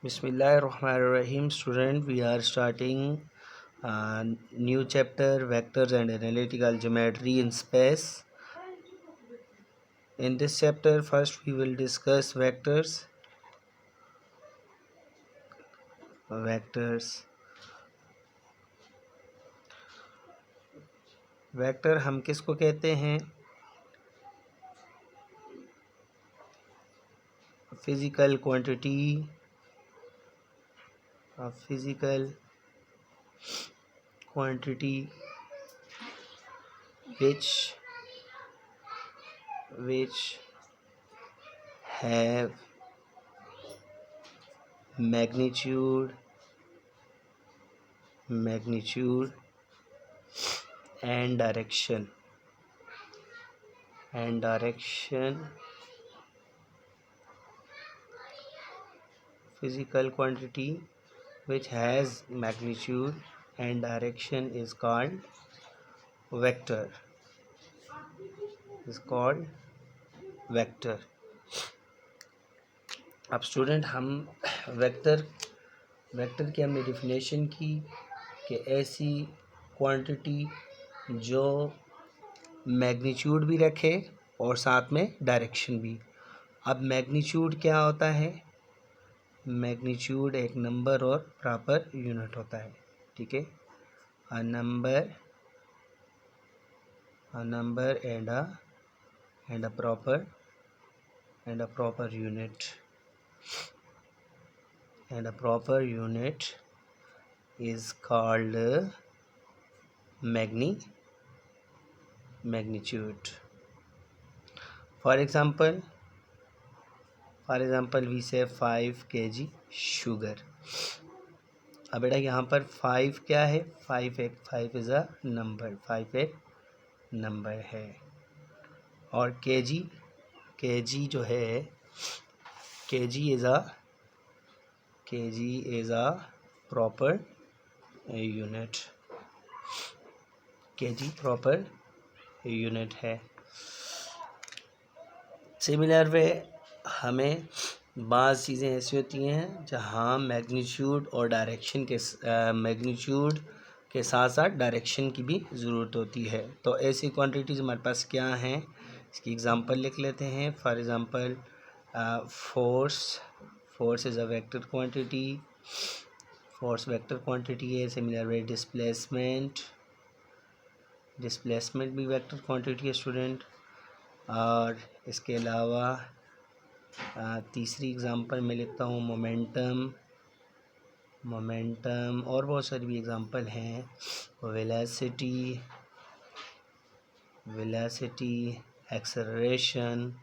Bismillahirrahmanirrahim. Student, we are starting new chapter vectors and analytical geometry in space. In this chapter, first we will discuss vectors. Vector हम किसको कहते हैं? Physical quantity, which have magnitude and direction. Physical quantity which has magnitude and direction is called vector. अब student हम vector की हमने definition की कि ऐसी क्वांटिटी जो मैग्नीट्यूड भी रखे और साथ में डायरेक्शन भी। अब मैग्नीट्यूड क्या होता है? मैग्नीट्यूड एक नंबर और प्रॉपर यूनिट होता है, ठीक है। A number and a proper unit is called magnitude. For example we say 5 kg sugar. अब बेटा यहाँ पर 5 क्या है? 5 इज़ अ नंबर, 5 एक नंबर है। और kg जो है, kg is a proper unit. kg proper unit है। सिमिलर वे हमें बाज़ चीज़ें ऐसी होती हैं जहाँ मैग्नीट्यूड और डायरेक्शन मैग्नीट्यूड के साथ साथ डायरेक्शन की भी ज़रूरत होती है। तो ऐसी क्वांटिटीज़ हमारे पास क्या हैं, इसकी एग्जांपल लिख लेते हैं। For example force is a vector quantity, force vector quantity है। सिमिलर वे डिस्प्लेसमेंट भी वेक्टर क्वांटिटी है स्टूडेंट। और इसके अलावा तीसरी एग्जांपल मैं लिखता हूँ मोमेंटम, और बहुत सारी भी एग्जांपल हैं। वेलोसिटी, एक्सेलरेशन,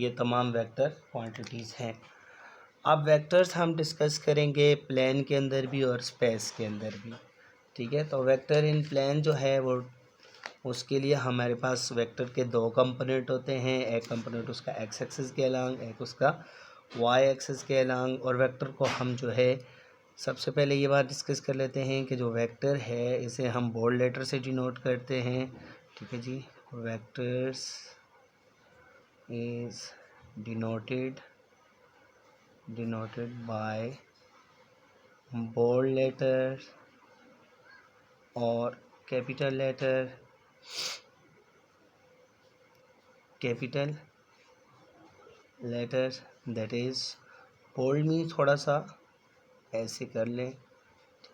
ये तमाम वेक्टर क्वांटिटीज़ हैं। अब वेक्टर्स हम डिस्कस करेंगे प्लेन के अंदर भी और स्पेस के अंदर भी, ठीक है। तो वेक्टर इन प्लेन जो है वो, उसके लिए हमारे पास वेक्टर के दो कंपोनेंट होते हैं। एक कंपोनेंट उसका एक्स एक्सिस के अलोंग, एक उसका वाई एक्सिस के अलोंग। और वेक्टर को हम जो है, सबसे पहले ये बात डिस्कस कर लेते हैं कि जो वेक्टर है इसे हम बोल्ड लेटर से डिनोट करते हैं, ठीक है जी। Vectors is denoted by bold letter और capital letter. That is bold में थोड़ा सा ऐसे कर लें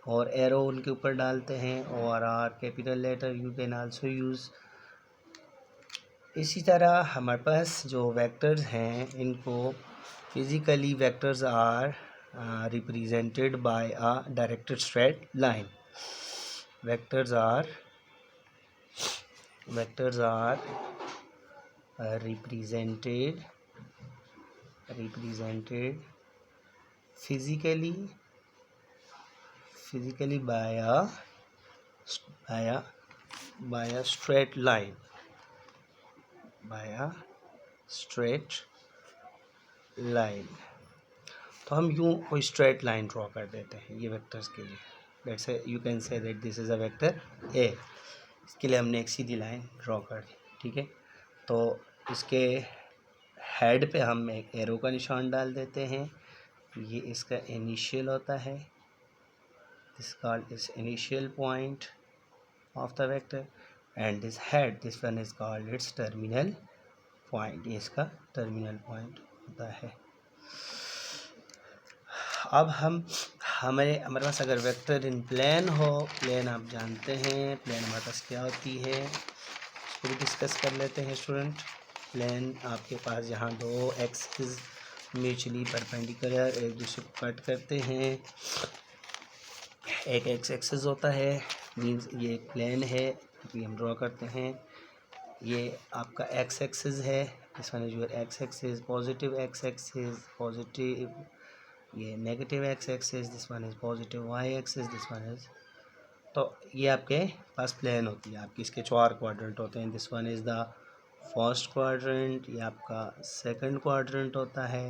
और एरो उनके ऊपर डालते हैं, और are capital letter you can also use. इसी तरह हमारे पास जो वेक्टर्स हैं, इनको physically vectors are represented by a directed straight line. Vectors are represented physically by a straight line, तो हम यूँ कोई स्ट्रेट लाइन ड्रॉ कर देते हैं ये वेक्टर्स के लिए। Let's say you can say that this is a vector A. इसके लिए हमने एक सीधी लाइन ड्रॉ कर दी, ठीक है। तो इसके हेड पे हम एक एरो का निशान डाल देते हैं, ये इसका इनिशियल होता है, this called is initial point of the vector, and this head, this one is called its terminal point, ये इसका टर्मिनल पॉइंट होता है। अब हमारे पास अगर वेक्टर इन प्लेन हो, प्लेन आप जानते हैं प्लेन हमारे पास क्या होती है, उसको भी डिस्कस कर लेते हैं स्टूडेंट। प्लेन आपके पास यहाँ दो एक्सिस म्यूचुअली परपेंडिकुलर एक दूसरे को कट करते हैं, एक एक्स एक्सिस होता है, मींस ये एक प्लेन है, अभी हम ड्रॉ करते हैं, ये आपका एक्स एक्सिस है, this one is your X axis, positive X axis, positive, ये negative X axis, this one is positive Y axis, this one is, तो ये आपके पास प्लेन होती है आपकी, इसके 4 क्वाड्रेंट होते हैं, this one is the first quadrant, ये आपका सेकंड क्वाड्रेंट होता है,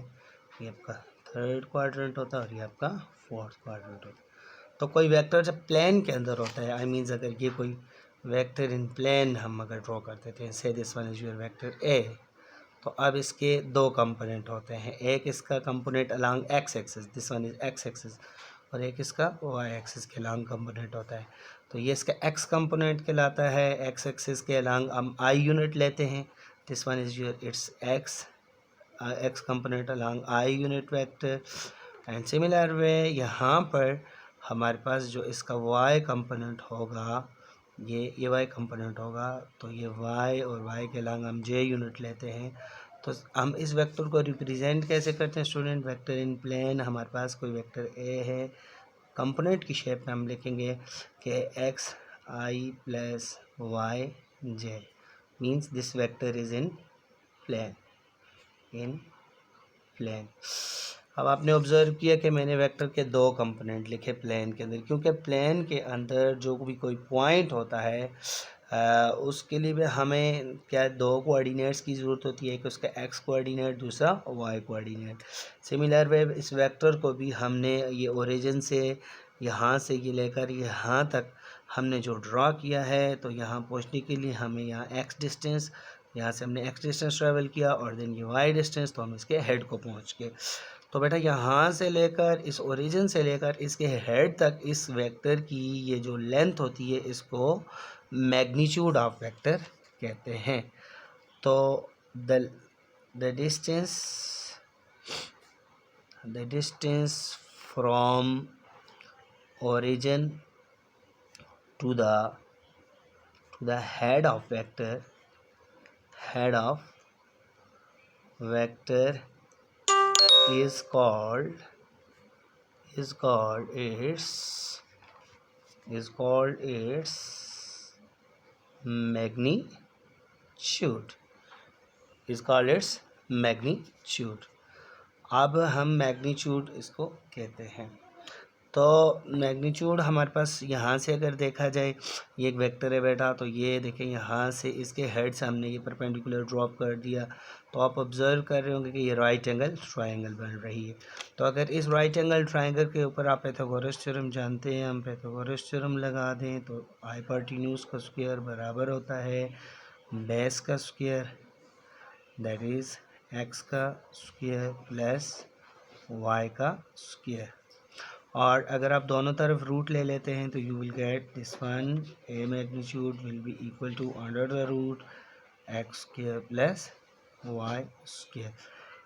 ये आपका थर्ड क्वाड्रेंट होता है और ये आपका फोर्थ क्वाड्रेंट होता है। तो कोई वेक्टर जब प्लेन के अंदर होता है, आई मीन्स अगर ये कोई वेक्टर इन प्लेन हम अगर ड्रॉ करते थे, से this one is your vector A, तो अब इसके दो कंपोनेंट होते हैं, एक इसका component along x axis, this one is x axis, और एक इसका वाई एक्सिस के अलोंग कंपोनेंट होता है, तो ये इसका एक्स कंपोनेंट कहलाता है, एक्स एक्सिस के अलोंग हम आई यूनिट लेते हैं, this one is your it's x component along I unit vector, and similar way यहाँ पर हमारे पास जो इसका वाई कंपोनेंट होगा, ये वाई कंपोनेंट होगा, तो ये वाई और वाई के अलोंग हम जे यूनिट लेते हैं। तो हम इस वेक्टर को रिप्रेजेंट कैसे करते हैं स्टूडेंट, वेक्टर इन प्लेन हमारे पास कोई वेक्टर ए है, कंपोनेंट की शेप में हम लिखेंगे कि x i plus y j, means this vector is in plane, in plane. अब आपने ऑब्जर्व किया कि मैंने वेक्टर के दो कंपोनेंट लिखे प्लेन के अंदर, क्योंकि प्लेन के अंदर जो भी कोई पॉइंट होता है उसके लिए भी हमें क्या दो कोऑर्डिनेट्स की ज़रूरत होती है, एक उसका एक्स कोऑर्डिनेट, दूसरा वाई कोऑर्डिनेट। सिमिलर वे इस वेक्टर को भी हमने ये ओरिजिन से यहाँ से ये लेकर यहाँ तक हमने जो ड्रॉ किया है, तो यहाँ पहुँचने के लिए हमें यहाँ एक्स डिस्टेंस, यहाँ से हमने एक्स डिस्टेंस ट्रैवल किया और देन ये वाई डिस्टेंस, तो हम इसके हेड को पहुँच गए। तो बेटा यहाँ से लेकर इस ओरिजिन से लेकर इसके हेड तक इस वेक्टर की ये जो लेंथ होती है, इसको मैग्नीट्यूड ऑफ वेक्टर कहते हैं। तो the distance from origin to the head of vector is called its magnitude। अब हम मैग्नीट्यूड इसको कहते हैं। तो मैग्नीट्यूड हमारे पास यहाँ से अगर देखा जाए, ये एक वेक्टर है बेटा, तो ये देखें यहाँ से इसके हेड से हमने ये परपेंडिकुलर ड्रॉप कर दिया, तो आप ऑब्जर्व कर रहे होंगे कि ये राइट एंगल ट्रायंगल बन रही है। तो अगर इस राइट एंगल ट्रायंगल के ऊपर आप पाइथागोरस थ्योरम जानते हैं, हम पाइथागोरस थ्योरम लगा दें, तो हाइपोटेन्यूज का स्क्वायर बराबर होता है बेस का स्क्वायर, दैट इज़ एक्स का स्क्वायर प्लस वाई का स्क्वायर। और अगर आप दोनों तरफ रूट ले लेते हैं तो you will get this one, a magnitude will be equal to under the root x square plus y square.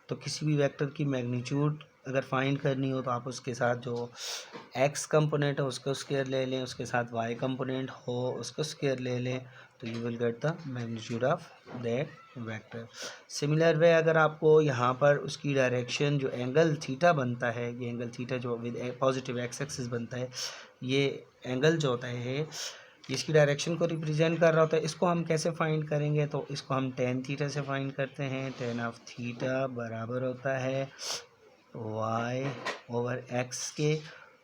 तो किसी भी वेक्टर की मैग्नीट्यूड अगर फाइंड करनी हो तो आप उसके साथ जो एक्स कंपोनेंट है उसका स्क्वायर ले लें, उसके साथ वाई कंपोनेंट हो उसका स्क्वायर ले लें, तो you will get the magnitude of that vector. Similar way अगर आपको यहाँ पर उसकी डायरेक्शन जो एंगल थीटा बनता है, ये एंगल थीटा जो विद पॉजिटिव एक्स एक्सिस बनता है, ये एंगल जो होता है इसकी डायरेक्शन को रिप्रेजेंट कर रहा होता है, इसको हम कैसे फाइंड करेंगे, तो इसको हम टेन थीटा से फाइंड करते हैं। टेन ऑफ थीटा बराबर होता है वाई ओवर एक्स के,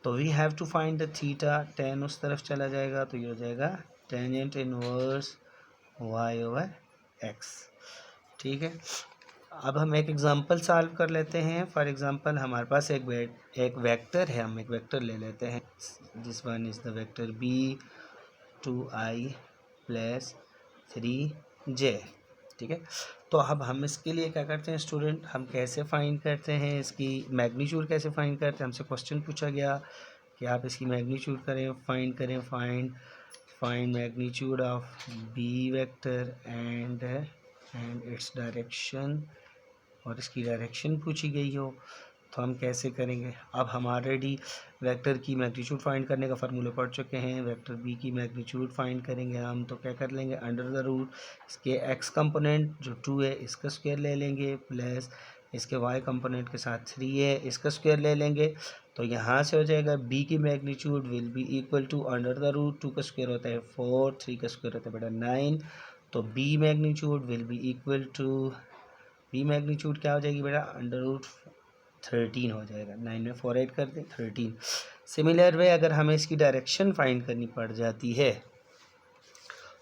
तो we have to find the theta, tan उस तरफ चला जाएगा तो ये हो जाएगा tangent inverse y over x. ठीक है, अब हम एक एग्जांपल सॉल्व कर लेते हैं। फॉर एग्जांपल हमारे पास एक वेक्टर है, हम एक वेक्टर ले लेते हैं, this one is the vector B 2i plus 3j। ठीक है। तो अब हम इसके लिए क्या करते हैं स्टूडेंट, हम कैसे फाइंड करते हैं, इसकी मैग्नीट्यूड कैसे फाइंड करते हैं। हमसे क्वेश्चन पूछा गया कि आप इसकी मैग्नीट्यूड करें, find magnitude of B vector and its direction, और इसकी डायरेक्शन पूछी गई हो तो हम कैसे करेंगे। अब हम ऑलरेडी वेक्टर की मैग्नीट्यूड फाइंड करने का फार्मूला पढ़ चुके हैं। वेक्टर बी की मैग्नीट्यूड फाइंड करेंगे हम, तो क्या कर लेंगे, अंडर द रूट इसके एक्स कंपोनेंट जो 2 है इसका स्क्वायर ले लेंगे, प्लस इसके वाई कंपोनेंट के साथ 3 है इसका स्क्वायर ले लेंगे। तो यहाँ से हो जाएगा बी की magnitude will be equal to under the root 2 का स्क्वायर होता है 4, 3 का स्क्वायर होता है बेटा 9, तो B magnitude will be equal to, B magnitude क्या हो जाएगी बेटा, अंडर रूट 13 हो जाएगा। 9 में 4 ऐड कर दें 13। सिमिलर वे अगर हमें इसकी डायरेक्शन फाइंड करनी पड़ जाती है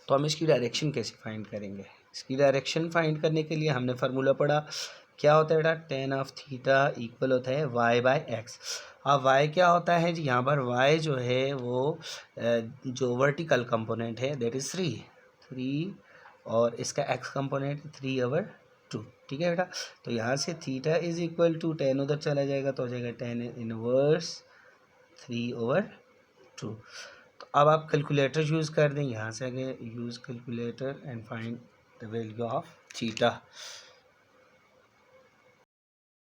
तो हम इसकी डायरेक्शन कैसे फाइंड करेंगे। इसकी डायरेक्शन फाइंड करने के लिए हमने फार्मूला पढ़ा, क्या होता है बेटा, टेन ऑफ थीटा इक्वल होता है वाई बाय एक्स। अब वाई क्या होता है जी, यहाँ पर वाई जो है वो जो वर्टिकल कंपोनेंट है दैट इज़ 3 और इसका एक्स कंपोनेंट 3/2, ठीक है बेटा। तो यहाँ से थीटा इज इक्वल टू 10 उधर चला जाएगा तो हो जाएगा 10 इनवर्स 3/2। तो अब आप कैलकुलेटर यूज़ कर दें, यहाँ से आगे use calculator and find the value of theta.